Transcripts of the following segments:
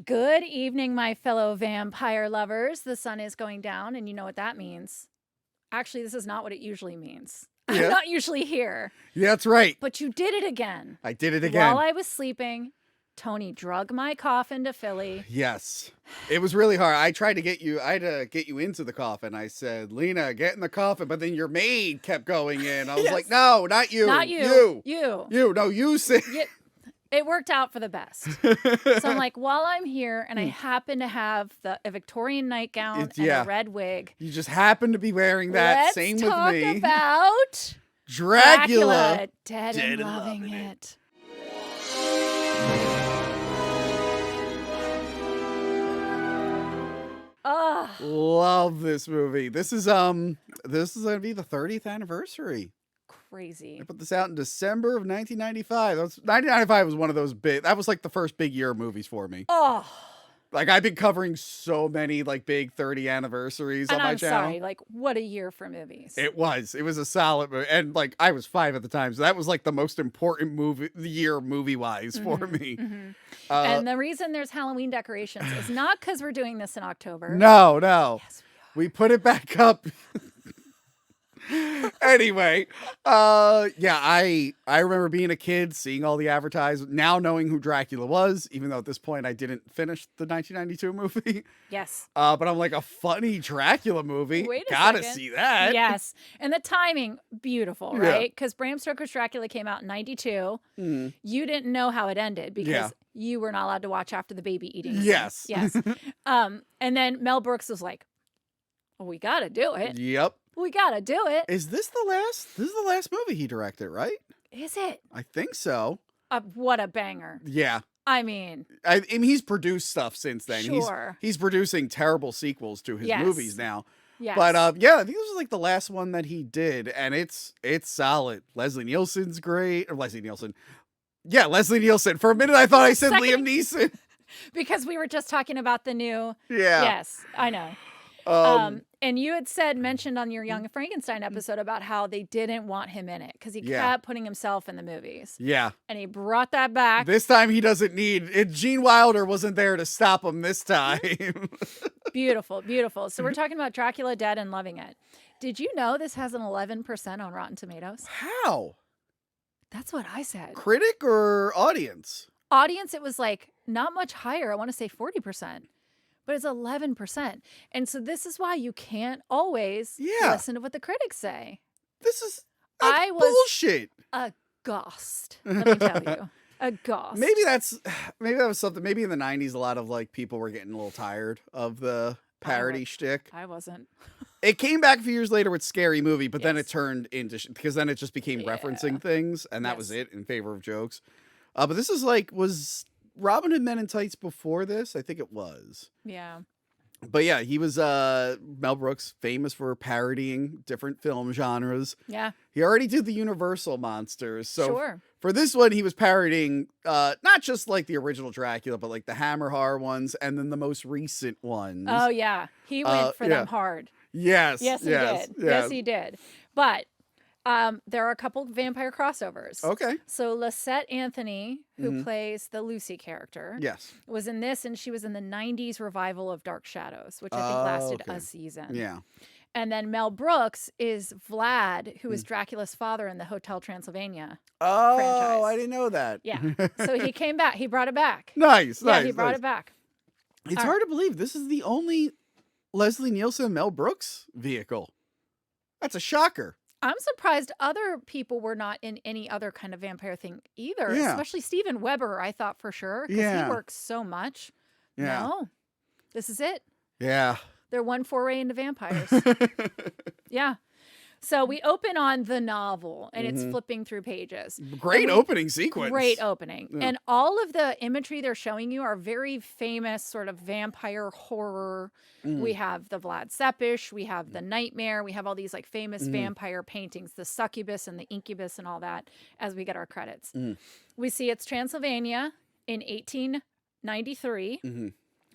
Good evening, my fellow vampire lovers. The sun is going down, and you know what that means. Actually, this is not what it usually means. Yeah. I'm not usually here. Yeah, that's right. But you did it again. I did it again. While I was sleeping, Tony drug my coffin to Philly. Yes. It was really hard. I tried to get you, I had to get you into the coffin. I said, Lena, get in the coffin. But then your maid kept going in. I was Yes. like, no, not you. Not you. You. No, you sit. It worked out for the best. So I'm like, while I'm here and I happen to have a Victorian nightgown and a red wig. You just happen to be wearing that. Let's Same with talk me. About Dracula. Dead and loving it. Oh, Love this movie. This is gonna be the 30th anniversary. crazy. I put this out in December of 1995. 1995 was one of those big. That was like the first big year of movies for me. Oh, Like I've been covering so many like big 30 anniversaries and on my I'm channel. sorry, like what a year for movies. It was a solid movie, and like I was 5 at the time, so that was like the most important movie wise for me. Mm-hmm. And the reason there's Halloween decorations is not because we're doing this in October. No. Yes, We put it back up. Anyway, I remember being a kid, seeing all the advertisements, now knowing who Dracula was, even though at this point I didn't finish the 1992 movie. Yes. But I'm like, a funny Dracula movie. Wait a Gotta second. see that. Yes. And the timing, beautiful, Yeah. right? Because Bram Stoker's Dracula came out in 92. Mm. You didn't know how it ended because Yeah. you were not allowed to watch after the baby eating. scene. Yes. Yes. And then Mel Brooks was like, well, we got to do it. Yep. We got to do it. Is this the last? This is the last movie he directed, right? Is it? I think so. What a banger. Yeah. I mean, I mean, he's produced stuff since then. Sure. He's producing terrible sequels to his Yes. movies now. yes. But I think this was like the last one that he did, and it's solid. Leslie Nielsen's great. Or Leslie Nielsen. Yeah, Leslie Nielsen. For a minute I thought I said Liam Neeson. Because we were just talking about the new. Yeah. Yes, I know. And you had mentioned on your Young Frankenstein episode about how they didn't want him in it because he Yeah. kept putting himself in the movies. Yeah. And he brought that back. This time he doesn't need it. Gene Wilder wasn't there to stop him this time. Beautiful, beautiful. So we're talking about Dracula Dead and Loving It. Did you know this has an 11% on Rotten Tomatoes? How? That's what I said. Critic or audience? Audience, it was like not much higher. I want to say 40%. But it's 11%. And so this is why you can't always listen to what the critics say. This is I was bullshit. Aghast, let me tell you. Aghast. Maybe that was something. Maybe in the 90s, a lot of like people were getting a little tired of the parody shtick. I wasn't. It came back a few years later with Scary Movie, but then Yes. it turned into because then it just became referencing things, and that was Yes. it in favor of jokes. But this is was Robin Hood Men in Tights before this? I think it was. Yeah. But yeah, he was Mel Brooks, famous for parodying different film genres. Yeah. He already did the Universal monsters, so Sure. for this one, he was parodying not just like the original Dracula, but like the Hammer horror ones, and then the most recent ones. Oh, yeah. He went for them hard. Yes. Yes, he did. Yes, he did. But there are a couple vampire crossovers. Okay. So Lisette Anthony, who plays the Lucy character, Yes. was in this, and she was in the 90s revival of Dark Shadows, which I think lasted a season. Yeah. And then Mel Brooks is Vlad, who is Dracula's father in the Hotel Transylvania franchise. Oh, I didn't know that. Yeah. So he came back. He brought it back. Nice. Yeah, Nice. he brought nice. it back. It's hard to believe this is the only Leslie Nielsen Mel Brooks vehicle. That's a shocker. I'm surprised other people were not in any other kind of vampire thing either, Yeah. especially Steven Weber, I thought for sure, because Yeah. he works so much. Yeah. No, this is it. Yeah. They're one foray into vampires. Yeah. So we open on the novel, and it's flipping through pages. Great opening sequence. Great opening. Yeah. And all of the imagery they're showing you are very famous sort of vampire horror. We have the Vlad Tepes, we have the Nightmare, we have all these like famous vampire paintings, the succubus and the incubus and all that as we get our credits. We see it's Transylvania in 1893.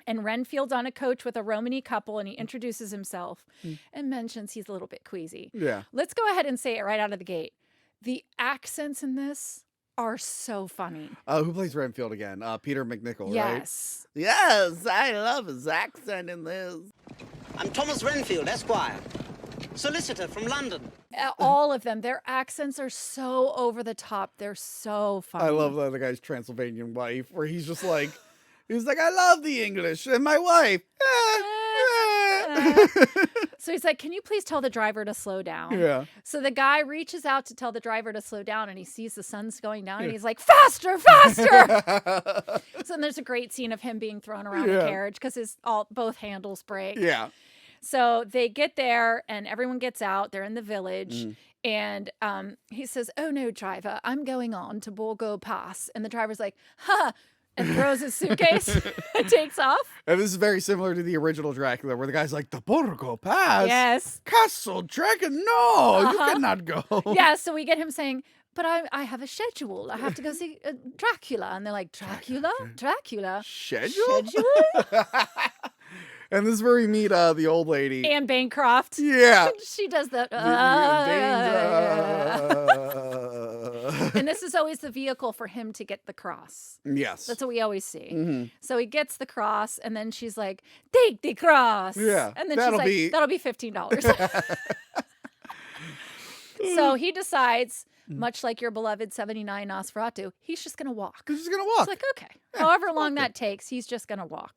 And Renfield's on a coach with a Romany couple, and he introduces himself and mentions he's a little bit queasy. Yeah. Let's go ahead and say it right out of the gate. The accents in this are so funny. Who plays Renfield again? Peter McNichol, right? Yes. Yes, I love his accent in this. I'm Thomas Renfield, Esquire, solicitor from London. All of them, their accents are so over the top. They're so funny. I love the other guy's Transylvanian wife, where he's just like, I love the English, and my wife. So he's like, can you please tell the driver to slow down? Yeah. So the guy reaches out to tell the driver to slow down, and he sees the sun's going down, and he's like, faster, faster. So then there's a great scene of him being thrown around a carriage because both handles break. Yeah. So they get there, and everyone gets out. They're in the village. And he says, oh, no, driver, I'm going on to Borgo Pass. And the driver's like, huh. And throws his suitcase and takes off. And this is very similar to the original Dracula, where the guy's like, the Borgo Pass? Yes. Castle Dragon? No, you cannot go. Yeah, so we get him saying, but I have a schedule. I have to go see Dracula. And they're like, Dracula? Dracula? Schedule? And this is where we meet the old lady. Anne Bancroft. Yeah. She does the... And this is always the vehicle for him to get the cross. Yes. That's what we always see. So he gets the cross, and then she's like, take the cross. Yeah. And then she's like, that'll be $15. So he decides, much like your beloved 79 Nosferatu, he's just going to walk. He's just going to walk. It's like, okay, however long that takes, he's just going to walk.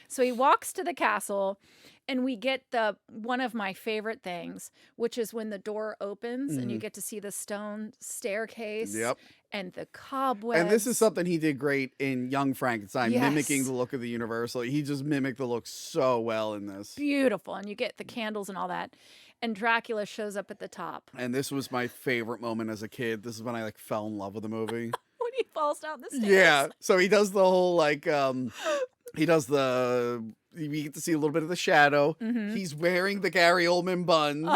So he walks to the castle, and we get one of my favorite things, which is when the door opens and you get to see the stone staircase and the cobwebs. And this is something he did great in Young Frankenstein, mimicking the look of the Universal. He just mimicked the look so well in this. Beautiful. And you get the candles and all that. And Dracula shows up at the top. And this was my favorite moment as a kid. This is when I fell in love with the movie. When he falls down the stairs. Yeah. So he does the whole we get to see a little bit of the shadow. He's wearing the Gary Oldman buns.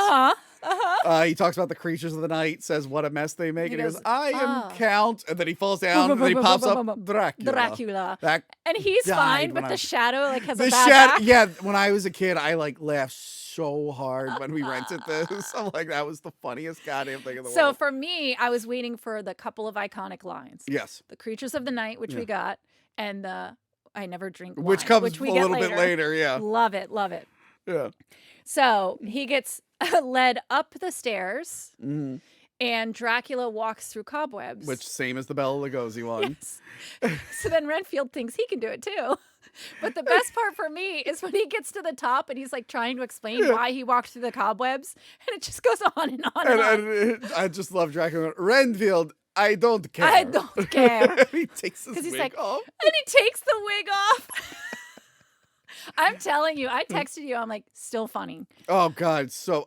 He talks about the creatures of the night, says what a mess they make. And he goes, I am Count. And then he falls down and then he pops up Dracula. And he's fine, but the shadow has a bad back. Yeah, when I was a kid, I laughed so hard when we rented this. I'm like, that was the funniest goddamn thing in the world. So for me, I was waiting for the couple of iconic lines. Yes. The creatures of the night, which we got, and the I never drink wine, which comes we a get little bit later, yeah. Love it, love it. Yeah. So he gets led up the stairs, and Dracula walks through cobwebs. Which, same as the Bela Lugosi one. Yes. So then Renfield thinks he can do it too. But the best part for me is when he gets to the top and he's trying to explain why he walked through the cobwebs, and it just goes on and on and on. And I just love Dracula. Renfield, I don't care. I don't care. He takes his wig off. And he takes the wig off. I'm telling you, I texted you. I'm like, still funny. Oh, God. So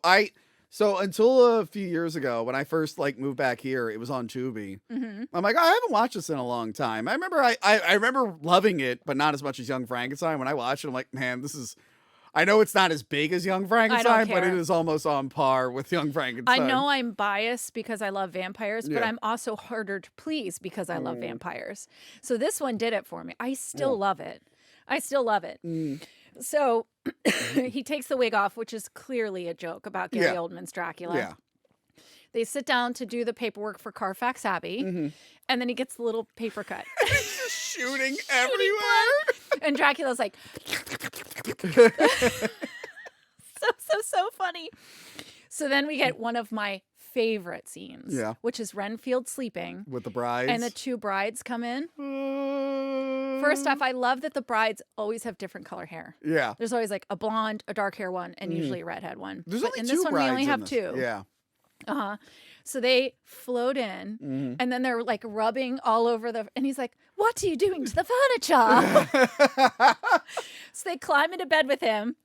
until a few years ago, when I first moved back here, it was on Tubi. I'm like, I haven't watched this in a long time. I remember I remember loving it, but not as much as Young Frankenstein. When I watched it, I'm like, man, this is... I know it's not as big as Young Frankenstein, but it is almost on par with Young Frankenstein. I know I'm biased because I love vampires, but I'm also harder to please because I love vampires. So this one did it for me. I still love it. I still love it. So he takes the wig off, which is clearly a joke about Gary Oldman's Dracula. Yeah. They sit down to do the paperwork for Carfax Abbey, and then he gets the little paper cut. Shooting everywhere. And Dracula's like... so funny. So then we get one of my favorite scenes, which is Renfield sleeping. With the brides. And the two brides come in. First off, I love that the brides always have different color hair. Yeah. There's always a blonde, a dark hair one, and usually a redhead one. There's but only in two this one, brides we only have this. two. Yeah. So they float in, and then they're rubbing all over and he's like, what are you doing to the furniture? So they climb into bed with him,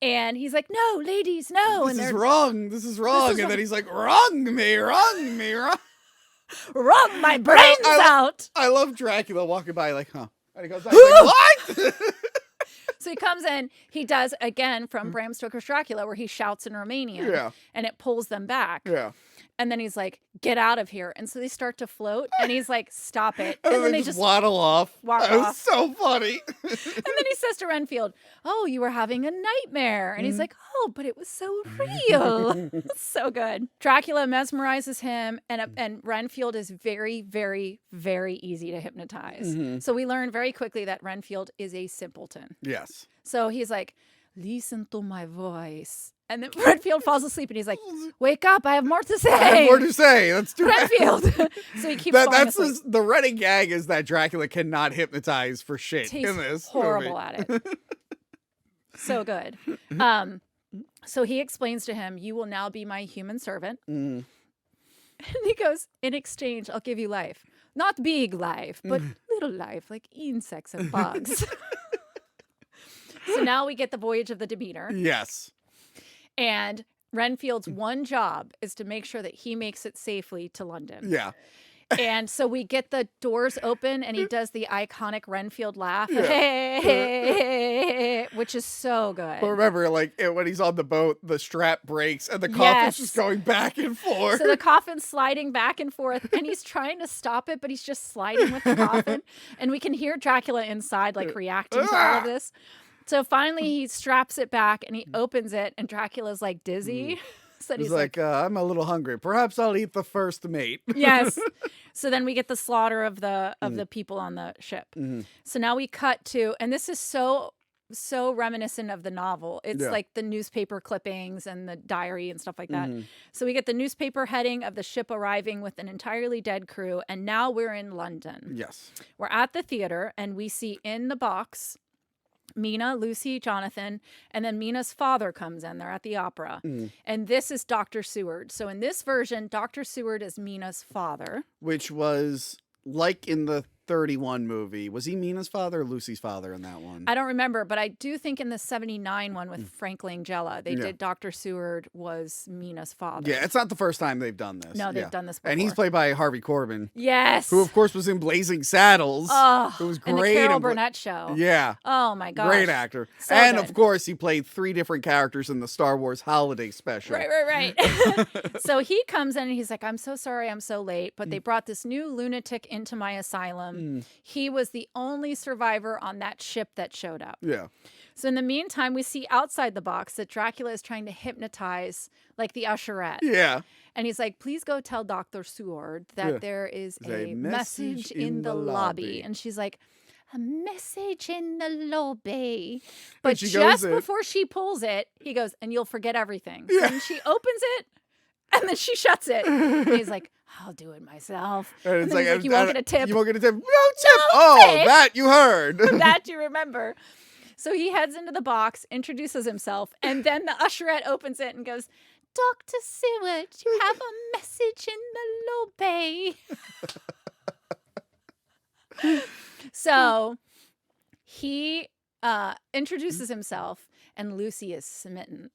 and he's like, no, ladies, no. This is wrong. This is wrong. And then he's like, wrong me. Wrong my brains out. I love Dracula walking by huh. And he goes back, what? So he comes in, he does, again, from Bram Stoker's Dracula, where he shouts in Romanian, and it pulls them back. Yeah. And then he's like, get out of here. And so they start to float. And he's like, stop it. And then they just waddle off. Walk That was off. so funny. And then he says to Renfield, oh, you were having a nightmare. And he's like, oh, but it was so real. So good. Dracula mesmerizes him. And Renfield is very, very, very easy to hypnotize. So we learn very quickly that Renfield is a simpleton. Yes. So he's like, listen to my voice. And then Renfield falls asleep and he's like, wake up, I have more to say. I have more to say. That's too bad. Renfield. So he keeps falling That's asleep. the running gag is that Dracula cannot hypnotize for shit He's in this horrible movie. at it. So good. So he explains to him, you will now be my human servant. And he goes, in exchange, I'll give you life. Not big life, but little life, like insects and bugs. So now we get the Voyage of the Demeter. Yes. And Renfield's one job is to make sure that he makes it safely to London. Yeah. And so we get the doors open and he does the iconic Renfield laugh, which is so good. But remember, like when he's on the boat, the strap breaks and the coffin's just going back and forth. So the coffin's sliding back and forth and he's trying to stop it, but he's just sliding with the coffin. And we can hear Dracula inside like reacting to all of this. So finally he straps it back and he opens it and Dracula's like dizzy. So he's like, I'm a little hungry. Perhaps I'll eat the first mate. Yes. So then we get the slaughter of the people on the ship. So now we cut to, and this is so reminiscent of the novel. It's like the newspaper clippings and the diary and stuff like that. So we get the newspaper heading of the ship arriving with an entirely dead crew. And now we're in London. Yes. We're at the theater and we see in the box Mina, Lucy, Jonathan, and then Mina's father comes in. They're at the opera. And this is Dr. Seward. So in this version, Dr. Seward is Mina's father. Which was like in the 31 movie. Was he Mina's father or Lucy's father in that one? I don't remember, but I do think in the 79 one with Frank Langella, they did Dr. Seward was Mina's father. Yeah, it's not the first time they've done this. No, they've done this before. And he's played by Harvey Corbin. Yes. Who, of course, was in Blazing Saddles. Oh, who was in great. the Carol Burnett show. Yeah. Oh, my gosh. Great actor. So and, good. of course, he played 3 different characters in the Star Wars Holiday Special. Right. So he comes in and he's like, I'm so sorry I'm so late, but they brought this new lunatic into my asylum. He was the only survivor on that ship that showed up. Yeah. So in the meantime, we see outside the box that Dracula is trying to hypnotize like the usherette. Yeah. And he's like, please go tell Dr. Seward that there is a message in the lobby. And she's like, a message in the lobby. But just before she pulls it, he goes, and you'll forget everything. So then she opens it and then she shuts it. And he's like, I'll do it myself. And it's then like, you won't get a tip. You won't get a tip. No tip. Oh, that you heard. That you remember. So he heads into the box, introduces himself, and then the usherette opens it and goes, Dr. Seward, you have a message in the lobby. So he introduces himself, and Lucy is smitten.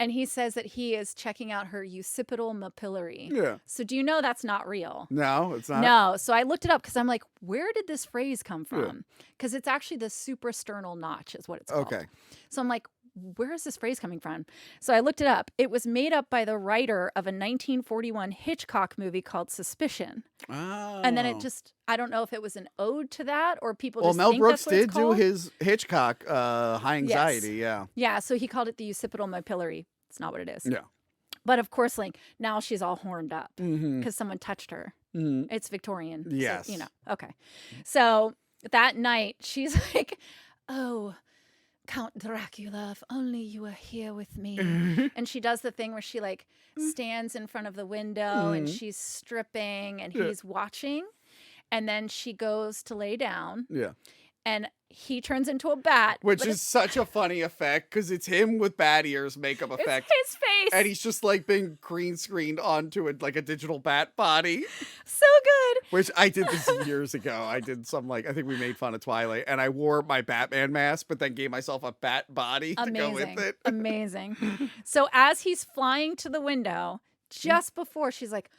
And he says that he is checking out her occipital mapillary. Yeah. So do you know that's not real? No, it's not. No. So I looked it up because I'm like, where did this phrase come from? Because it's actually the suprasternal notch is what it's called. Okay. So I'm like, where is this phrase coming from? So I looked it up. It was made up by the writer of a 1941 Hitchcock movie called Suspicion. Oh. And then it just, I don't know if it was an ode to that or people Well, just Mel think Brooks that's what it's did do called. his Hitchcock high anxiety. Yeah. Yeah. So he called it the occipital mapillary. It's not what it is. Yeah. But of course, like now she's all horned up because someone touched her. It's Victorian. Yes. So, okay. So that night she's like, oh, Count Dracula, if only you were here with me. And she does the thing where she like stands in front of the window and she's stripping and he's watching. And then she goes to lay down. Yeah. And he turns into a bat. Which is such a funny effect because it's him with bat ears makeup effect. It's his face. And he's just like being green screened onto it like a digital bat body. So good. Which I did this years ago. I did some I think we made fun of Twilight and I wore my Batman mask, but then gave myself a bat body to go with it. Amazing. So as he's flying to the window, just before she's like,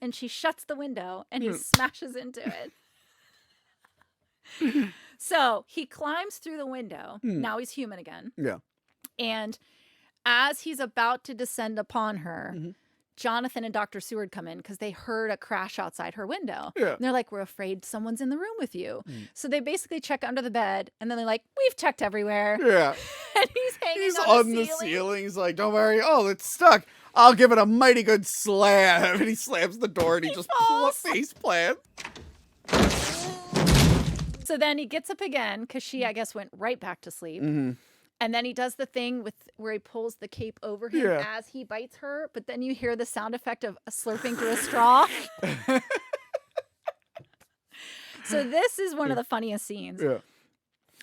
and she shuts the window and he smashes into it. So he climbs through the window. Now he's human again. Yeah. And as he's about to descend upon her, Jonathan and Dr. Seward come in because they heard a crash outside her window. Yeah. And they're like, we're afraid someone's in the room with you. So they basically check under the bed, and then they're like, we've checked everywhere. Yeah. And he's hanging He's on the ceiling. He's like, don't worry. Oh, it's stuck. I'll give it a mighty good slam. And he slams the door and he just face plant. So then he gets up again because she, I guess, went right back to sleep. Mm-hmm. And then he does the thing where he pulls the cape over him as he bites her. But then you hear the sound effect of slurping through a straw. So this is one of the funniest scenes. Yeah.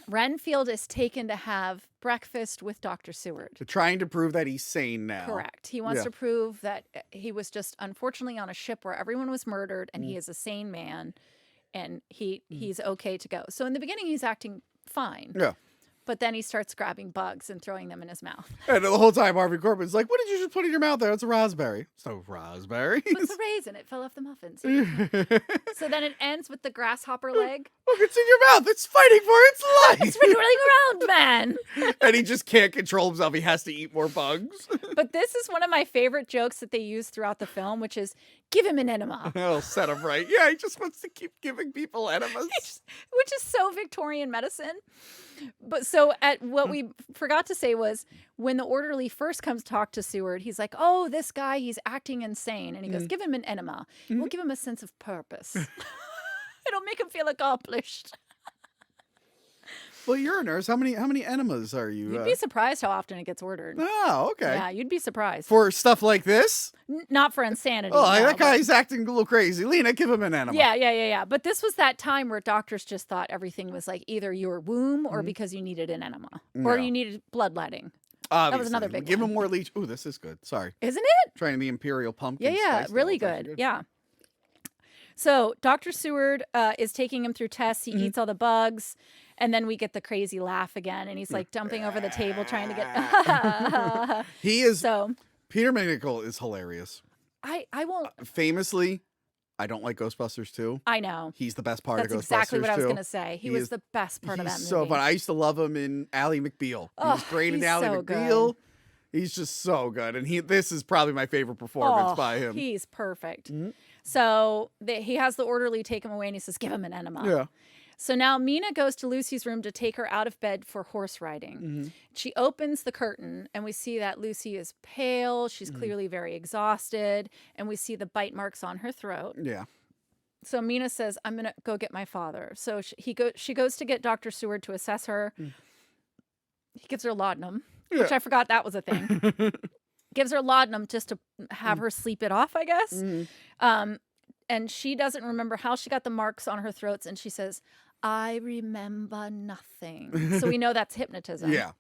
Renfield is taken to have breakfast with Dr. Seward. Trying to prove that he's sane now. Correct. He wants to prove that he was just unfortunately on a ship where everyone was murdered and he is a sane man and he's okay to go. So in the beginning, he's acting fine. Yeah. But then he starts grabbing bugs and throwing them in his mouth. And the whole time, Harvey Corbin's like, what did you just put in your mouth there? It's a raspberry. It's no raspberry. It's a raisin. It fell off the muffins. So then it ends with the grasshopper leg. Look, it's in your mouth. It's fighting for its life. It's wriggling around, man. And he just can't control himself. He has to eat more bugs. But this is one of my favorite jokes that they use throughout the film, which is, give him an enema. That'll set him right. Yeah, he just wants to keep giving people enemas. Which is so Victorian medicine. But so what we forgot to say was when the orderly first comes to talk to Seward, he's like, oh, this guy, he's acting insane. And he goes, give him an enema. We'll give him a sense of purpose. It'll make him feel accomplished. Well, you're a nurse. How many enemas are you? You'd be surprised how often it gets ordered. Oh, okay. Yeah, you'd be surprised. For stuff like this? Not for insanity. Oh, no, that guy's acting a little crazy. Lena, give him an enema. Yeah. But this was that time where doctors just thought everything was like either your womb or because you needed an enema or you needed bloodletting. Obviously. That was another big Give one. him more leech. Ooh, this is good. Sorry. Isn't it? Trying the Imperial Pumpkin Yeah, Spice really Ale. good. Yeah. So Dr. Seward is taking him through tests. He eats all the bugs. And then we get the crazy laugh again. And he's like jumping over the table trying to get... He is... So Peter McNichol is hilarious. I won't... Famously, I don't like Ghostbusters 2. I know. He's the best part That's of Ghostbusters exactly what I was 2. going to say. He was the best part of that movie. So fun. I used to love him in Ally McBeal. He was great in Ally so McBeal. good. He's just so good. And this is probably my favorite performance by him. He's perfect. So he has the orderly take him away and he says, give him an enema. Yeah. So now Mina goes to Lucy's room to take her out of bed for horse riding. She opens the curtain and we see that Lucy is pale. She's clearly very exhausted. And we see the bite marks on her throat. Yeah. So Mina says, I'm going to go get my father. So she goes to get Dr. Seward to assess her. He gives her laudanum, which I forgot that was a thing. Gives her laudanum just to have her sleep it off, I guess. And she doesn't remember how she got the marks on her throats. And she says, I remember nothing. So we know that's hypnotism. Yeah.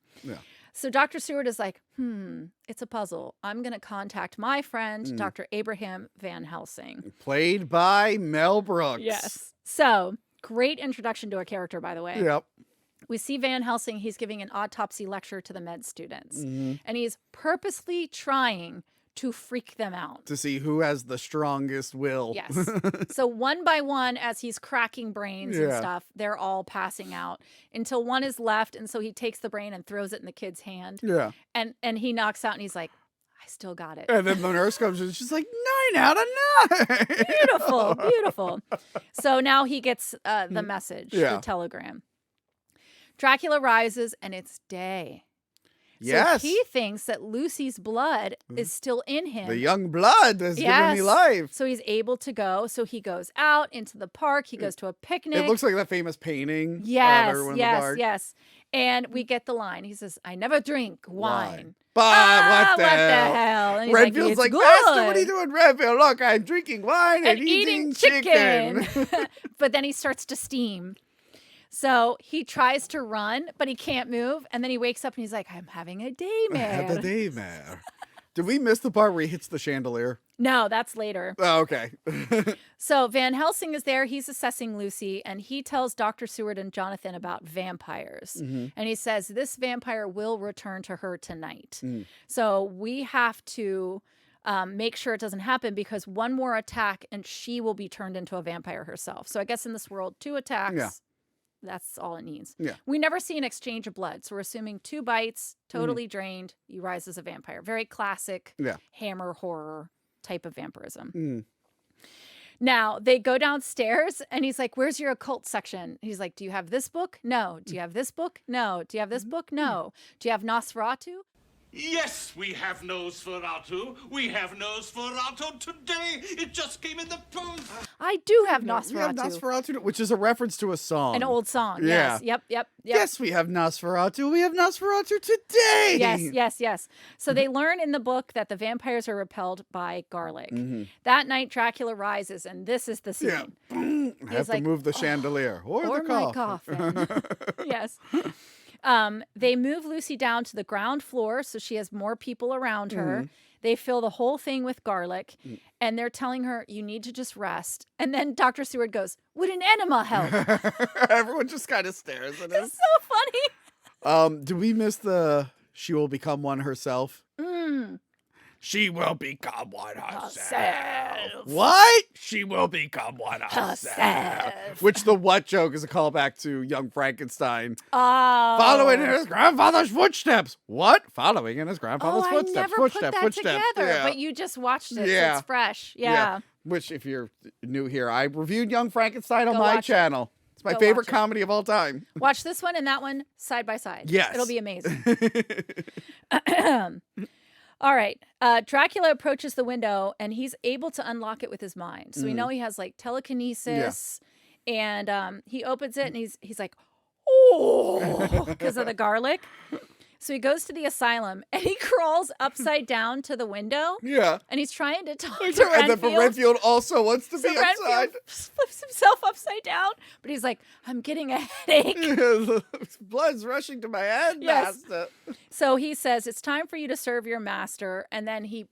So Dr. Seward is like, it's a puzzle. I'm going to contact my friend, Dr. Abraham Van Helsing. Played by Mel Brooks. Yes. So great introduction to a character, by the way. Yep. We see Van Helsing. He's giving an autopsy lecture to the med students. And he's purposely trying to freak them out. To see who has the strongest will. Yes. So one by one, as he's cracking brains and stuff, they're all passing out until one is left. And so he takes the brain and throws it in the kid's hand. Yeah. And he knocks out and he's like, I still got it. And then the nurse comes and she's like, 9 out of 9. Beautiful. Beautiful. So now he gets the message, the telegram. Dracula rises and it's day. Yes. So he thinks that Lucy's blood is still in him. The young blood has given me life. So he's able to go. So he goes out into the park. He goes to a picnic. It looks like that famous painting. Yes, of everyone in the park. yes. And we get the line. He says, I never drink wine. But what the hell? And he's Renfield's like, "It's Master, what are good." you doing, Renfield? Look, I'm drinking wine and eating chicken. But then he starts to steam. So he tries to run, but he can't move. And then he wakes up and he's like, I'm having a daymare. The daymare. Did we miss the part where he hits the chandelier? No, that's later. Oh, okay. So Van Helsing is there. He's assessing Lucy, and he tells Dr. Seward and Jonathan about vampires. And he says, this vampire will return to her tonight. So we have to make sure it doesn't happen because one more attack and she will be turned into a vampire herself. So I guess in this world, 2 attacks. Yeah. That's all it needs. Yeah. We never see an exchange of blood. So we're assuming 2 bites, totally drained, you rise as a vampire. Very classic hammer horror type of vampirism. Mm. Now, they go downstairs, and he's like, where's your occult section? He's like, do you have this book? No. Do you have this book? No. Do you have this book? No. Do you have Nosferatu? Yes, we have Nosferatu. We have Nosferatu today. It just came in the post. I do have We Nosferatu. have Nosferatu, which is a reference to a song. An old song. Yeah. Yes. Yep. Yes, we have Nosferatu. We have Nosferatu today. Yes. So they learn in the book that the vampires are repelled by garlic. That night, Dracula rises, and this is the scene. Yeah. I have to move the chandelier or the my coffin. coffin. Yes. They move Lucy down to the ground floor so she has more people around her. They fill the whole thing with garlic, and they're telling her, you need to just rest. And then Dr. Seward goes, would an enema help? Everyone just kind of stares at us. It's so funny. Do we miss the she will become one herself? She will become one herself. What? She will become one herself. Which the what joke is a callback to Young Frankenstein. Oh. Following in his grandfather's footsteps. What? Following in his grandfather's I footsteps. never Footsteps. put that together, Yeah. but you just watched it, Yeah. so it's fresh. Yeah. Which, if you're new here, I reviewed Young Frankenstein on Go my watch it. channel. It's my Go favorite watch it. comedy of all time. Watch this one and that one side by side. Yes. It'll be amazing. All right. Dracula approaches the window, and he's able to unlock it with his mind. So we know he has like telekinesis, and he opens it, and he's like, oh, because of the garlic. So he goes to the asylum, and he crawls upside down to the window, Yeah. and he's trying to talk to And then Renfield. Renfield also wants to So be outside. Renfield flips himself upside down, but he's like, I'm getting a headache. Blood's rushing to my head, Yes. master. So he says, it's time for you to serve your master. And then he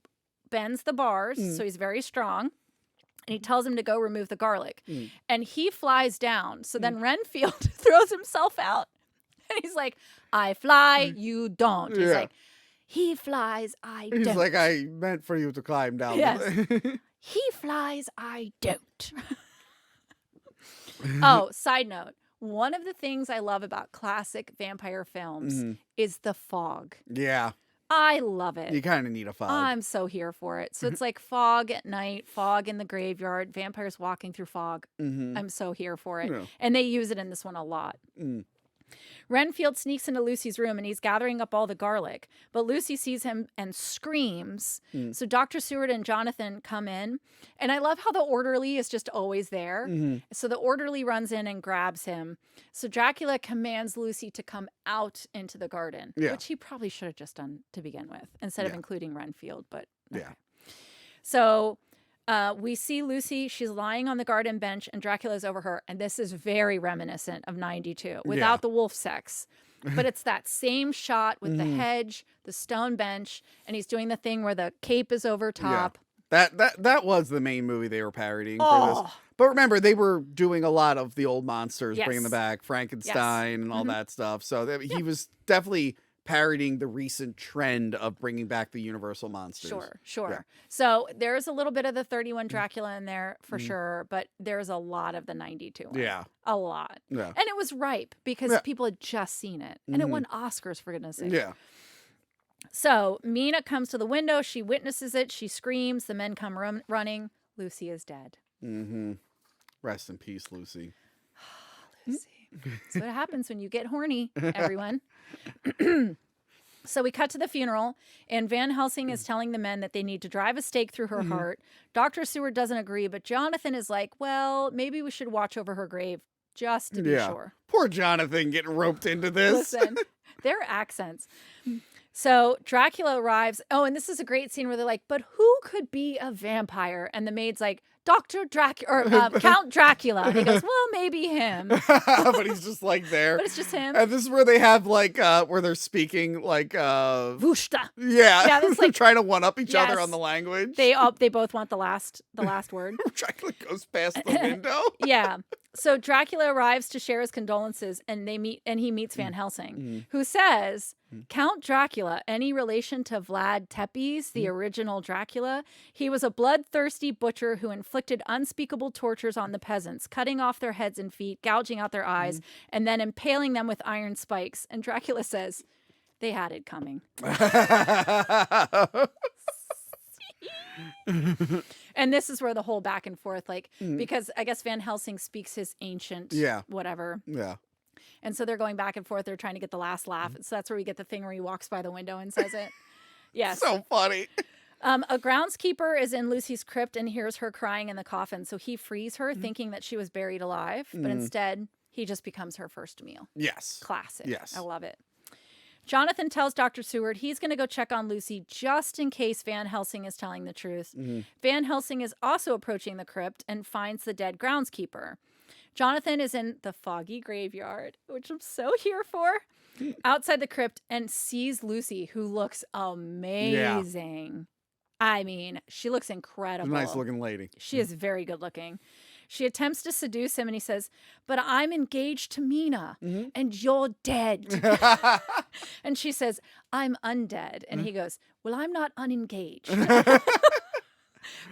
bends the bars, so he's very strong. And he tells him to go remove the garlic. And he flies down. So then Renfield throws himself out. And he's like, I fly, you don't. He's Yeah. like, he flies, I He's don't. like, I meant for you to climb down. Yes. He flies, I don't. Oh, side note. One of the things I love about classic vampire films is the fog. Yeah. I love it. You kind of need a fog. I'm so here for it. So it's like fog at night, fog in the graveyard, vampires walking through fog. I'm so here for it. Yeah. And they use it in this one a lot. Renfield sneaks into Lucy's room, and he's gathering up all the garlic. But Lucy sees him and screams. So Dr. Seward and Jonathan come in. And I love how the orderly is just always there. So the orderly runs in and grabs him. So Dracula commands Lucy to come out into the garden, which he probably should have just done to begin with, instead of including Renfield. But okay. Yeah. So we see Lucy. She's lying on the garden bench, and Dracula's over her. And this is very reminiscent of 92 without the wolf sex. But it's that same shot with the hedge, the stone bench, and he's doing the thing where the cape is over top. That was the main movie they were parodying for this. But remember, they were doing a lot of the old monsters, bringing them back, Frankenstein and all that stuff. So he was definitely parodying the recent trend of bringing back the Universal monsters. Sure. Yeah. So there's a little bit of the 31 Dracula in there for sure, but there's a lot of the 92 one. Yeah. A lot. Yeah. And it was ripe because people had just seen it. And it won Oscars, for goodness sake. Yeah. So Mina comes to the window. She witnesses it. She screams. The men come running. Lucy is dead. Rest in peace, Lucy. Lucy. That's what happens when you get horny, everyone. So we cut to the funeral, and Van Helsing is telling the men that they need to drive a stake through her heart. Dr. Seward doesn't agree, but Jonathan is like, well, maybe we should watch over her grave just to be sure. Poor Jonathan getting roped into this. Listen, their accents. So Dracula arrives. Oh, and this is a great scene where they're like, but who could be a vampire? And the maid's like, Dr. Dracula, or Count Dracula. And he goes, well, maybe him. But he's just like there. But it's just him. And this is where they have like where they're speaking like Vushta. Yeah, that's they're like- trying to one up each other Yes. on the language. They both want the last word. Dracula goes past the window. Yeah. So Dracula arrives to share his condolences, and he meets Van Helsing, who says, Count Dracula, any relation to Vlad Tepes, the original Dracula? He was a bloodthirsty butcher who inflicted unspeakable tortures on the peasants, cutting off their heads and feet, gouging out their eyes, and then impaling them with iron spikes. And Dracula says, they had it coming. And this is where the whole back and forth, like, because I guess Van Helsing speaks his ancient whatever. Yeah. And so they're going back and forth. They're trying to get the last laugh. So that's where we get the thing where he walks by the window and says it. Yes. So funny. A groundskeeper is in Lucy's crypt and hears her crying in the coffin. So he frees her thinking that she was buried alive. But instead, he just becomes her first meal. Yes. Classic. Yes. I love it. Jonathan tells Dr. Seward he's going to go check on Lucy just in case Van Helsing is telling the truth. Van Helsing is also approaching the crypt and finds the dead groundskeeper. Jonathan is in the foggy graveyard, which I'm so here for, outside the crypt and sees Lucy, who looks amazing. I mean, she looks incredible. Nice looking lady. She is very good looking. She attempts to seduce him and he says, but I'm engaged to Mina and you're dead. And she says, I'm undead. And he goes, well, I'm not unengaged. It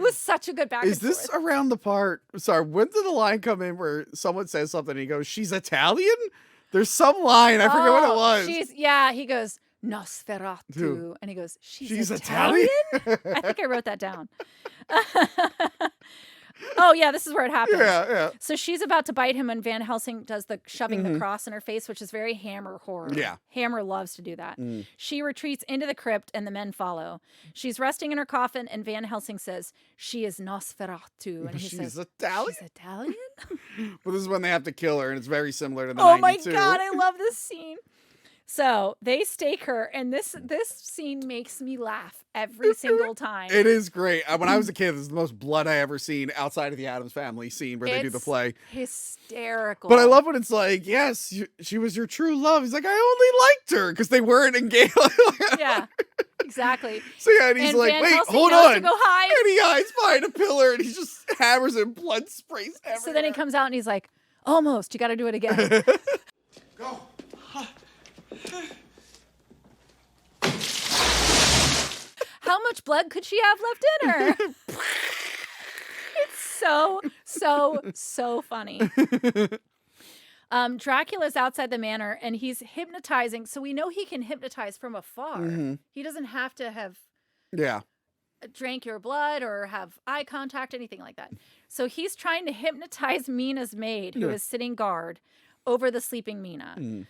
was such a good back and Is this forth. around the part? Sorry, when did the line come in where someone says something and he goes, she's Italian? There's some line. I forget what it was. He goes, Nosferatu. And he goes, she's Italian? I think I wrote that down. Oh, yeah, this is where it happens. Yeah. So she's about to bite him and Van Helsing does the shoving the cross in her face, which is very Hammer horror. Yeah. Hammer loves to do that. She retreats into the crypt and the men follow. She's resting in her coffin and Van Helsing says, she is Nosferatu. And he She's says, Italian? she's Italian? Well, this is when they have to kill her, and it's very similar to the Oh my 92. God, I love this scene. So they stake her, and this scene makes me laugh every single time. It is great. When I was a kid, this is the most blood I ever seen outside of the Addams Family scene where they do the play. Hysterical. But I love when it's like, yes, she was your true love. He's like, I only liked her because they weren't engaged. Yeah, exactly. So yeah, and he's And like, Van wait, Helsing hold knows on. to go hide. And he hides behind a pillar and he just hammers and blood sprays everywhere. So then he comes out and he's like, almost, you got to do it again. Go. How much blood could she have left in her? It's so funny. Dracula's outside the manor and he's hypnotizing. So we know he can hypnotize from afar. He doesn't have to have drank your blood or have eye contact, anything like that. So he's trying to hypnotize Mina's maid, who is sitting guard over the sleeping Mina.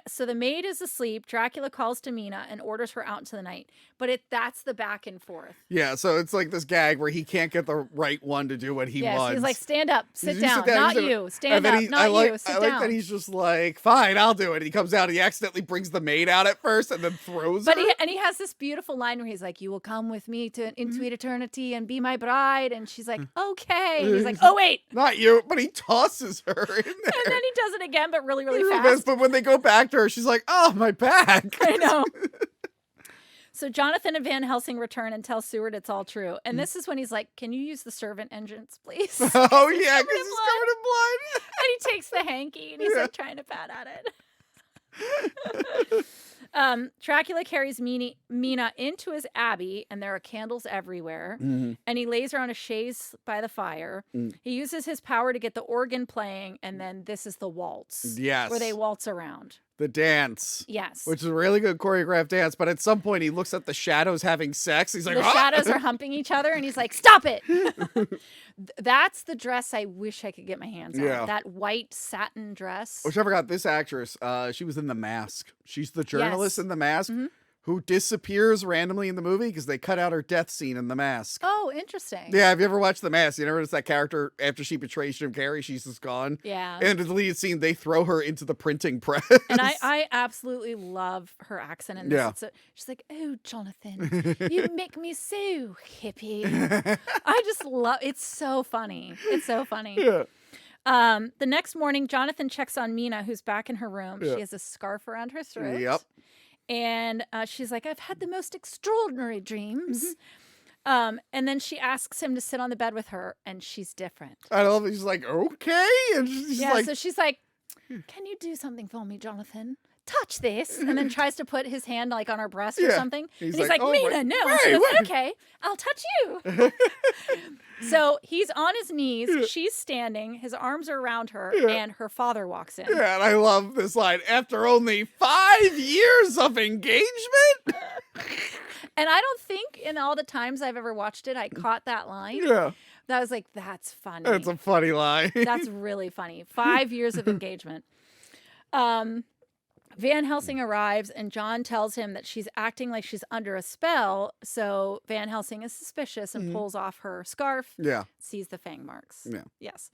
So the maid is asleep. Dracula calls to Mina and orders her out into the night. But that's the back and forth. Yeah, so it's like this gag where he can't get the right one to do what he wants. He's like, stand up, sit You down, not you. Stand and then up, he- not I like, you, sit I like down. that he's just like, fine, I'll do it. And he comes out, he accidentally brings the maid out at first and then throws But her. he has this beautiful line where he's like, you will come with me into eternity and be my bride. And she's like, okay. And he's like, oh, wait. Not you, but he tosses her in there. And then he does it again, but really, really fast. But when they go back to her, she's like, oh, my back. I know. So Jonathan and Van Helsing return and tell Seward it's all true. And this is when he's like, can you use the servant entrance, please? And Oh, yeah, because in he's covered in blood. he takes the hanky and he's like trying to pat at it. Dracula carries Mina into his abbey, and there are candles everywhere. And he lays her on a chaise by the fire. He uses his power to get the organ playing, and then this is the waltz. Yes. Where they waltz around. The dance. Yes. Which is a really good choreographed dance, but at some point he looks at the shadows having sex. He's like, The "Ah!" shadows are humping each other, and he's like, stop it. That's the dress I wish I could get my hands Yeah. on. That white satin dress. Which I forgot, this actress, she was in The Mask. She's the journalist Yes. in The Mask who disappears randomly in the movie because they cut out her death scene in The Mask. Oh, interesting. Yeah, have you ever watched The Mask? You never noticed that character, after she betrays Jim Carrey, she's just gone? Yeah. And in the deleted scene, they throw her into the printing press. And I absolutely love her accent in this. Yeah. She's like, oh, Jonathan, you make me so hippie. I just love it's so funny. It's so funny. Yeah. The next morning, Jonathan checks on Mina, who's back in her room. Yeah. She has a scarf around her throat. Yep. And she's like, I've had the most extraordinary dreams. And then she asks him to sit on the bed with her, and she's different. I love it. She's like, okay. And she's Yeah, like, so she's like, can you do something for me, Jonathan? Touch this. And then tries to put his hand like on her breast or Yeah. something. He's and he's like, like, "Oh, Mina, wait, no. wait, She goes, wait." okay, I'll touch you. So he's on his knees. She's standing. His arms are around her. And her father walks in. yeah, and I love this line. After only 5 years of engagement? And I don't think in all the times I've ever watched it, I caught that line. Yeah. That was like, that's funny. That's a funny line. That's really funny. 5 years of engagement. Van Helsing arrives and John tells him that she's acting like she's under a spell. So Van Helsing is suspicious and pulls off her scarf. Yeah. Sees the fang marks. Yeah. Yes.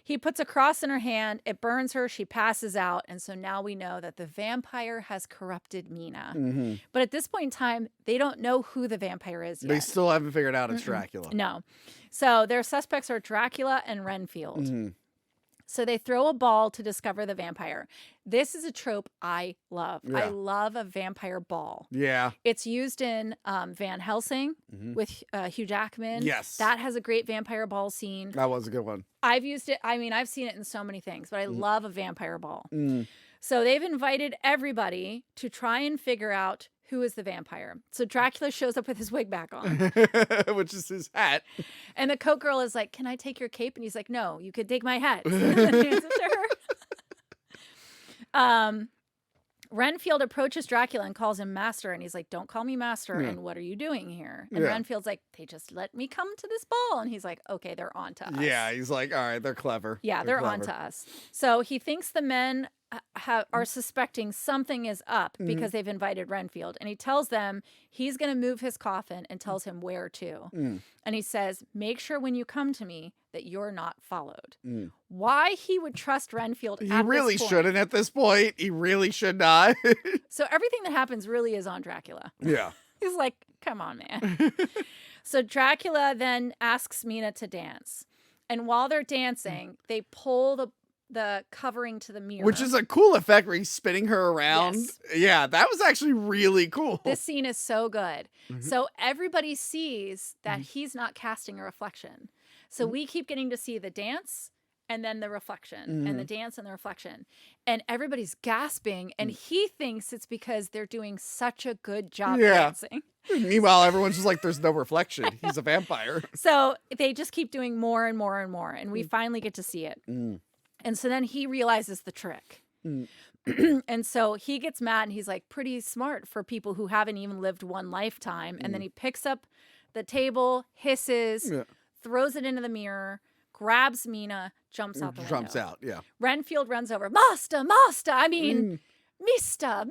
He puts a cross in her hand. It burns her. She passes out. And so now we know that the vampire has corrupted Mina. But at this point in time, they don't know who the vampire is yet. They still haven't figured out it's Dracula. No. So their suspects are Dracula and Renfield. So they throw a ball to discover the vampire. This is a trope I love. Yeah. I love a vampire ball. Yeah. It's used in Van Helsing with Hugh Jackman. Yes. That has a great vampire ball scene. That was a good one. I've used it. I mean, I've seen it in so many things, but I love a vampire ball. So they've invited everybody to try and figure out who is the vampire. So Dracula shows up with his wig back on. Which is his hat. And the coat girl is like, can I take your cape? And he's like, no, you could take my hat. And then he hands it to her. Renfield approaches Dracula and calls him master. And he's like, don't call me master. Yeah. And what are you doing here? And Yeah. Renfield's like, they just let me come to this ball. And he's like, okay, they're on to us. Yeah, he's like, all right, they're clever. Yeah, they're on clever. to us. So he thinks the men are suspecting something is up because they've invited Renfield. And he tells them he's going to move his coffin and tells him where to. And he says, make sure when you come to me that you're not followed. Why he would trust Renfield He at really this point. shouldn't at this point. He really should not. So everything that happens really is on Dracula. Yeah. He's like, come on, man. So Dracula then asks Mina to dance. And while they're dancing, they pull the covering to the mirror. Which is a cool effect where he's spinning her around. Yes. Yeah, that was actually really cool. This scene is so good. So everybody sees that he's not casting a reflection. So we keep getting to see the dance and then the reflection and the dance and the reflection. And everybody's gasping and he thinks it's because they're doing such a good job dancing. Meanwhile, everyone's just like, there's no reflection. He's a vampire. So they just keep doing more and more and more. And we finally get to see it. And so then he realizes the trick. And so he gets mad and he's like pretty smart for people who haven't even lived one lifetime. And then he picks up the table, hisses, throws it into the mirror, grabs Mina, jumps out the window. Jumps out, yeah. Renfield runs over. Master, master. I mean, mister.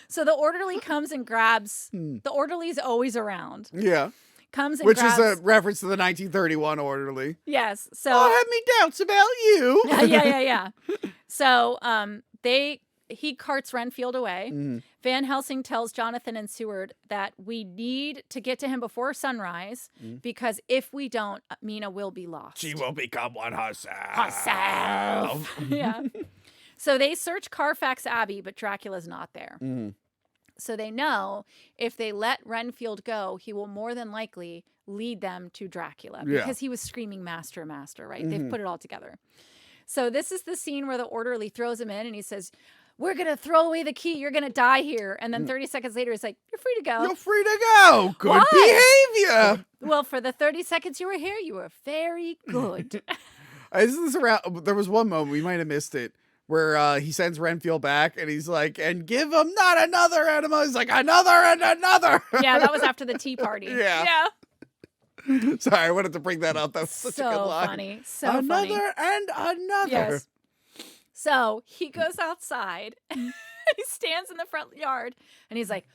So the orderly comes and grabs. The orderly's always around. Yeah. Comes and Which grabs. is a reference to the 1931 orderly. Yes. So I have me doubts about you. yeah. So he carts Renfield away. Van Helsing tells Jonathan and Seward that we need to get to him before sunrise because if we don't, Mina will be lost. She will become one herself. Yeah. So they search Carfax Abbey, but Dracula's not there. So they know if they let Renfield go, he will more than likely lead them to Dracula because he was screaming, master, master, right? They've put it all together. So this is the scene where the orderly throws him in and he says, we're going to throw away the key. You're going to die here. And then 30 seconds later, he's like, you're free to go. You're free to go. Good Why? behavior. Well, for the 30 seconds you were here, you were very good. Isn't this around? There was one moment, we might have missed it, where he sends Renfield back and he's like, and give him not another animal. He's like, another and another. Yeah, that was after the tea party. Yeah. Sorry, I wanted to bring that up. That was such a good line. Funny. So another funny. and another. Yes. So he goes outside and he stands in the front yard and he's like,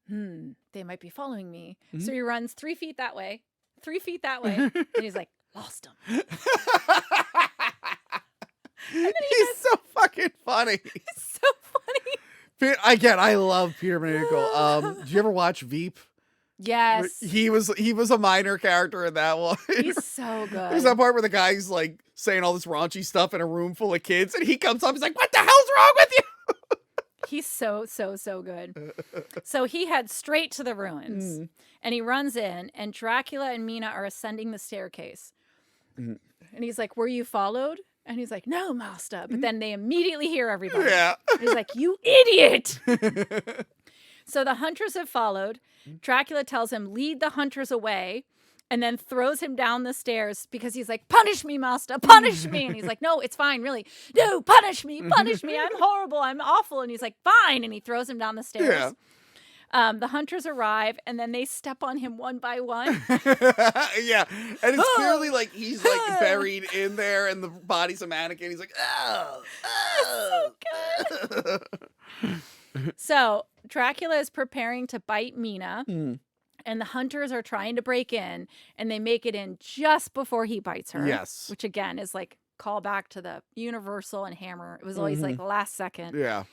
they might be following me. So he runs 3 feet that way, 3 feet that way. And he's like, lost him. He's so fucking funny. It's so funny. Again, I love Peter McNichol. Did you ever watch Veep? Yes. He was a minor character in that one. He's so good. There's that part where the guy's like saying all this raunchy stuff in a room full of kids, and he comes up, he's like, "What the hell's wrong with you?" He's so good. So he heads straight to the ruins, and he runs in, and Dracula and Mina are ascending the staircase. And he's like, "Were you followed?" And he's like, "No, master." But then they immediately hear everybody. Yeah. And he's like, "You idiot!" So the hunters have followed. Dracula tells him, lead the hunters away. and then throws him down the stairs because he's like, punish me, master, punish me. And he's like, no, it's fine, really. No, punish me. I'm horrible. I'm awful. And he's like, fine. And he throws him down the stairs. Yeah. The hunters arrive, and then they step on him one by one. Yeah. And it's clearly like he's like buried in there and the body's a mannequin. He's like, oh. So good. So Dracula is preparing to bite Mina. And the hunters are trying to break in, and they make it in just before he bites her. Yes. Which, again, is like call back to the Universal and Hammer. It was always like last second. Yeah.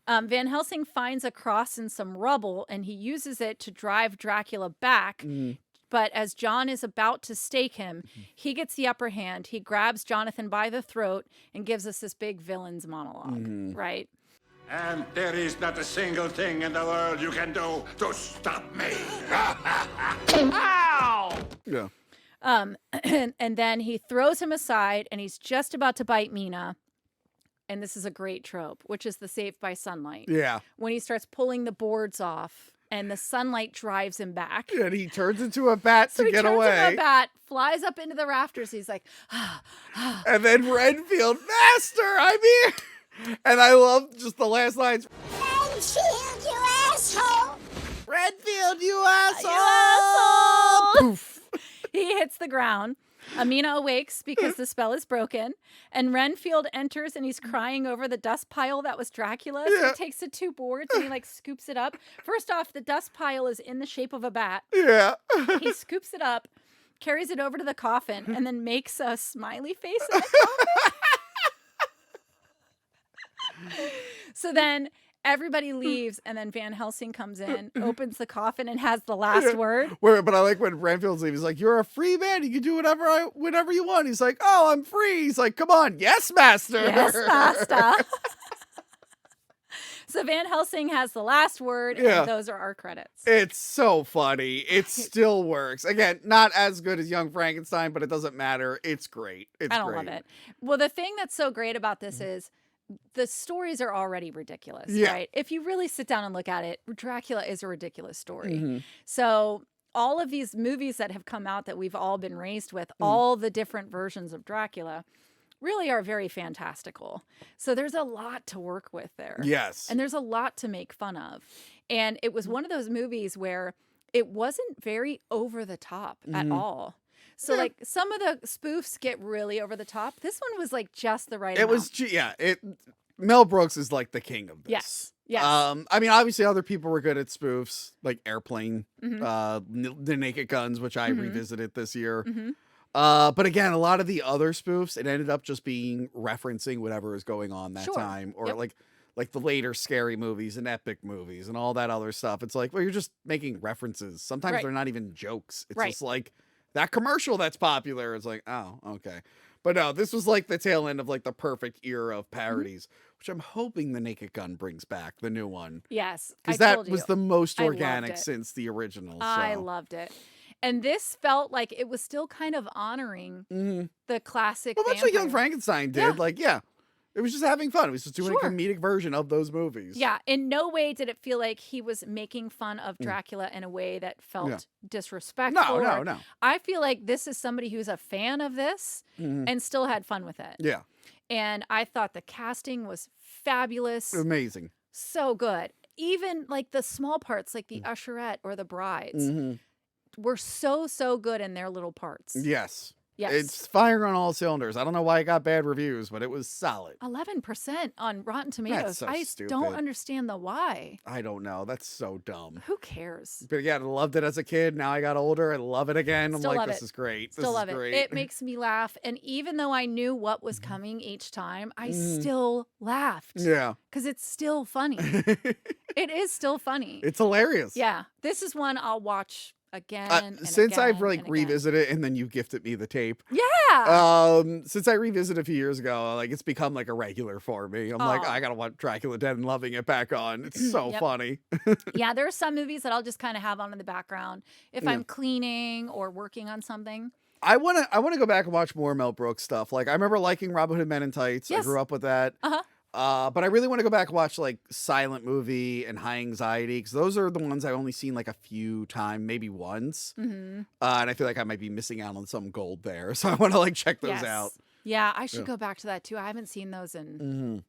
Van Helsing finds a cross in some rubble, and he uses it to drive Dracula back. But as John is about to stake him, he gets the upper hand. He grabs Jonathan by the throat and gives us this big villain's monologue, right? And there is not a single thing in the world you can do to stop me. Ow! Yeah. And then he throws him aside, and he's just about to bite Mina. And this is a great trope, which is the saved by sunlight. Yeah. When he starts pulling the boards off, and the sunlight drives him back. And he turns into a bat So to he get turns away. into a bat, flies up into the rafters. He's like, And then Renfield, master, I'm here. And I love just the last lines. Renfield, you asshole! Renfield, you asshole! asshole! Poof. he hits the ground. Amina awakes because the spell is broken, and Renfield enters and he's crying over the dust pile that was Dracula. So Yeah. he takes the two boards and he like scoops it up. First off, the dust pile is in the shape of a bat. Yeah. He scoops it up, carries it over to the coffin, and then makes a smiley face in the coffin. So then everybody leaves, and then Van Helsing comes in, opens the coffin, and has the last word. But I like when Renfield's leaving. He's like, "You're a free man. You can do whatever you want." He's like, "Oh, I'm free." He's like, "Come on, yes, master." Yes, master. So Van Helsing has the last word, Yeah. and those are our credits. It's so funny. It still works. Again, not as good as Young Frankenstein, but it doesn't matter. It's great. It's I don't great. love it. Well, the thing that's so great about this is the stories are already ridiculous, Yeah. right? If you really sit down and look at it, Dracula is a ridiculous story. Mm-hmm. So all of these movies that have come out that we've all been raised with, all the different versions of Dracula, really are very fantastical. So there's a lot to work with there. Yes. And there's a lot to make fun of. And it was one of those movies where it wasn't very over the top at all. So Yeah. like some of the spoofs get really over the top. This one was like just the right It amount. was, Mel Brooks is like the king of this. Yes. Yes. I mean, obviously other people were good at spoofs, like Airplane, Mm-hmm. The Naked Guns, which I revisited this year. Mm-hmm. But again, a lot of the other spoofs, it ended up just being referencing whatever was going on that Sure. time, or Yep. like the later scary movies and epic movies and all that other stuff. It's like, well, you're just making references. Sometimes Right. they're not even jokes. It's Right. just like that commercial that's popular. It's like, oh, okay. But no, this was like the tail end of like the perfect era of parodies, which I'm hoping the Naked Gun brings back, the new one. Yes. Because I that told was you. the most I loved organic it. since the original. I so. loved it. And this felt like it was still kind of honoring the classic. Well, that's what Young vampire. Frankenstein did. Yeah. Like, yeah, it was just having fun. It was just doing Sure. a comedic version of those movies. Yeah, in no way did it feel like he was making fun of Dracula in a way that felt disrespectful. No, or- no. I feel like this is somebody who's a fan of this and still had fun with it. Yeah, And I thought the casting was fabulous. amazing. So good. Even like the small parts, like the usherette or the brides, were so good in their little parts. Yes. Yes. It's firing on all cylinders. I don't know why it got bad reviews, but it was solid. 11% on Rotten Tomatoes. so I stupid. don't understand the why. I don't know. That's so dumb. Who cares? But yeah, I loved it as a kid. Now I got older. I love it again. I'm Still like, love this it. is great. Still this love is it. great. It makes me laugh. And even though I knew what was coming each time, I still laughed. Yeah. Because it's still funny. It is still funny. It's hilarious. Yeah. This is one I'll watch again. And Since I've again like and again. revisited it and then you gifted me the tape. Yeah. Since I revisited a few years ago, like it's become like a regular for me. I'm like, Aw. I gotta watch Dracula Dead and loving it back on. It's so Yep. funny. Yeah. There are some movies that I'll just kind of have on in the background if I'm cleaning or working on something. I wanna go back and watch more Mel Brooks stuff. Like I remember liking Robin Hood Men in Tights. I Yes. grew up with that. Uh-huh. But I really want to go back and watch like Silent Movie and High Anxiety, because those are the ones I've only seen like a few times, maybe once. And I feel like I might be missing out on some gold there. So I want to like check those out. Yeah, I should go back to that too. I haven't seen those in...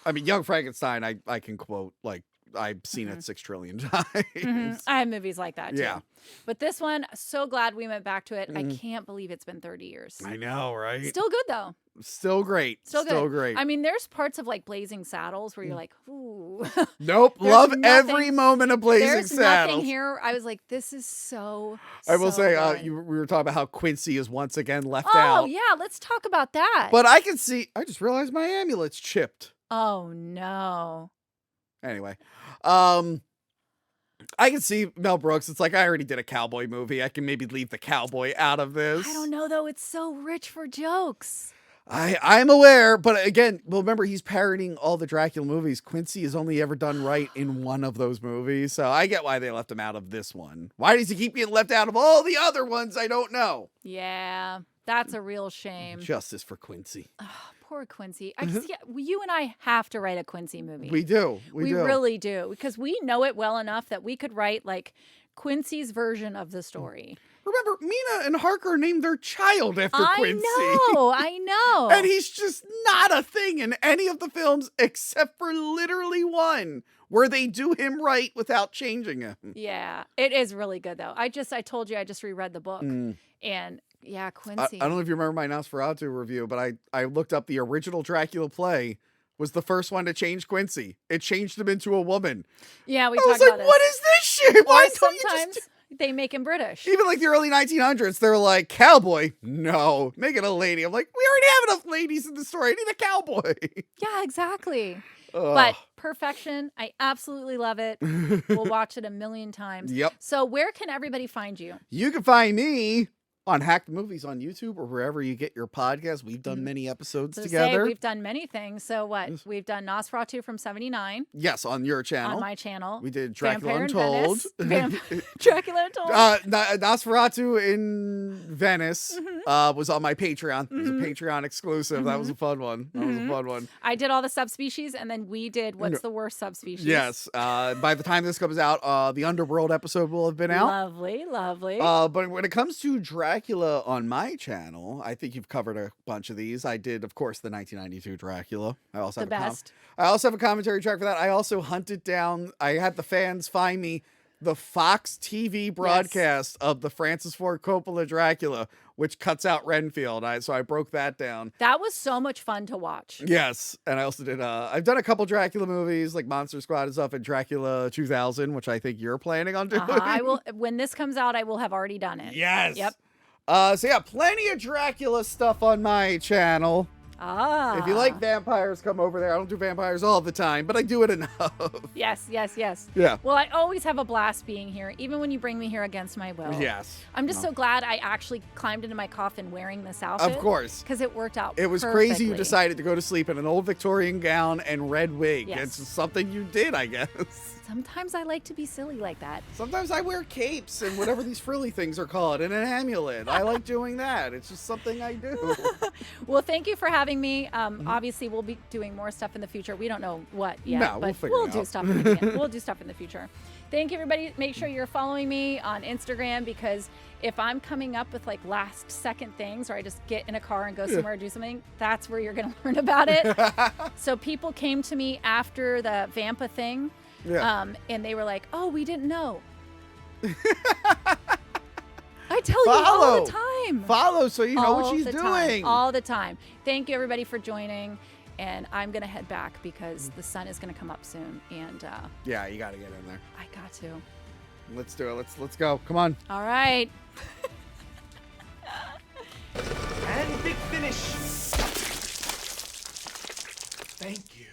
I mean, Young Frankenstein, I can quote, like, I've seen it 6 trillion times. I have movies like that too. Yeah. But this one, so glad we went back to it. I can't believe it's been 30 years. I know, right? Still good though. Still great. Still good. Great. I mean, there's parts of like Blazing Saddles where you're like, ooh. Nope. There's Love nothing- every moment of Blazing There's Saddles. nothing here. I was like, this is so. I will say, good. we were talking about how Quincy is once again left Oh out. yeah, let's talk about that. But I can see. I just realized my amulet's chipped. Oh no. Anyway, I can see Mel Brooks. It's like, I already did a cowboy movie. I can maybe leave the cowboy out of this. I don't know though. It's so rich for jokes. I'm aware, but again, well, remember, he's parodying all the Dracula movies. Quincy has only ever done right in one of those movies, so I get why they left him out of this one. Why does he keep getting left out of all the other ones? I don't know. Yeah, that's a real shame. Justice for Quincy. Poor Quincy. I just, you and I have to write a Quincy movie. We do. We do. Really do, because we know it well enough that we could write like Quincy's version of the story. Remember, Mina and Harker named their child after Quincy. I know. And he's just not a thing in any of the films except for literally one where they do him right without changing him. Yeah, it is really good though. I told you I just reread the book, and yeah, Quincy. I don't know if you remember my Nosferatu review, but I looked up the original Dracula play was the first one to change Quincy. It changed him into a woman. Yeah, we I talked was like, about this. what is this shit? Why Or don't you sometimes just... they make him British. Even like the early 1900s, they're like, cowboy? No, make it a lady. I'm like, we already have enough ladies in the story. I need a cowboy. Yeah, exactly. Ugh. But perfection, I absolutely love it. We'll watch it a million times. Yep. So where can everybody find you? You can find me on Hack the Movies on YouTube or wherever you get your podcast. We've done many episodes So together. we've done many things. So what? We've done Nosferatu from 79 Yes, on your channel. on my channel. We did Dracula Vampire in Untold. Venice. Dracula Untold. Nosferatu in Venice was on my Patreon. It was a Patreon exclusive. That was a fun one. That was a fun one. I did all the subspecies, and then we did what's the worst subspecies. Yes. By the time this comes out, the Underworld episode will have been out. Lovely, lovely. But when it comes to Dracula on my channel, I think you've covered a bunch of these. I did, of course, the 1992 Dracula. I also The have best. I also have a commentary track for that. I also hunted down. I had the fans find me the Fox TV broadcast of the Francis Ford Coppola Dracula, which cuts out Renfield. So I broke that down. That was so much fun to watch. Yes, and I also did. I've done a couple Dracula movies, like Monster Squad and stuff, and Dracula 2000, which I think you're planning on doing. I will. When this comes out, I will have already done it. Yes. Yep. So yeah, plenty of Dracula stuff on my channel. Ah. If you like vampires, come over there. I don't do vampires all the time, but I do it enough. Yes, yes, yes. Yeah. Well, I always have a blast being here, even when you bring me here against my will. Yes. I'm just so glad I actually climbed into my coffin wearing this outfit. Of course. Because it worked out It was crazy you perfectly. decided to go to sleep in an old Victorian gown and red wig. Yes. It's something you did, I guess. Sometimes I like to be silly like that. Sometimes I wear capes and whatever these frilly things are called and an amulet. I like doing that. It's just something I do. Well, thank you for having me. Obviously, we'll be doing more stuff in the future. We don't know what yet, No, we'll but figure it do out. stuff. We'll do stuff in the future. Thank you, everybody. Make sure you're following me on Instagram, because if I'm coming up with like last second things, or I just get in a car and go somewhere and do something, that's where you're going to learn about it. So people came to me after the Vampa thing. Yeah. And they were like, "Oh, we didn't know." I tell you all the time. Follow so you know what All she's the doing. time, all the time. Thank you, everybody, for joining. And I'm going to head back because the sun is going to come up soon. And Yeah, you got to get in there. I got to. Let's do it. Let's go. Come on. All right. And big finish. Thank you.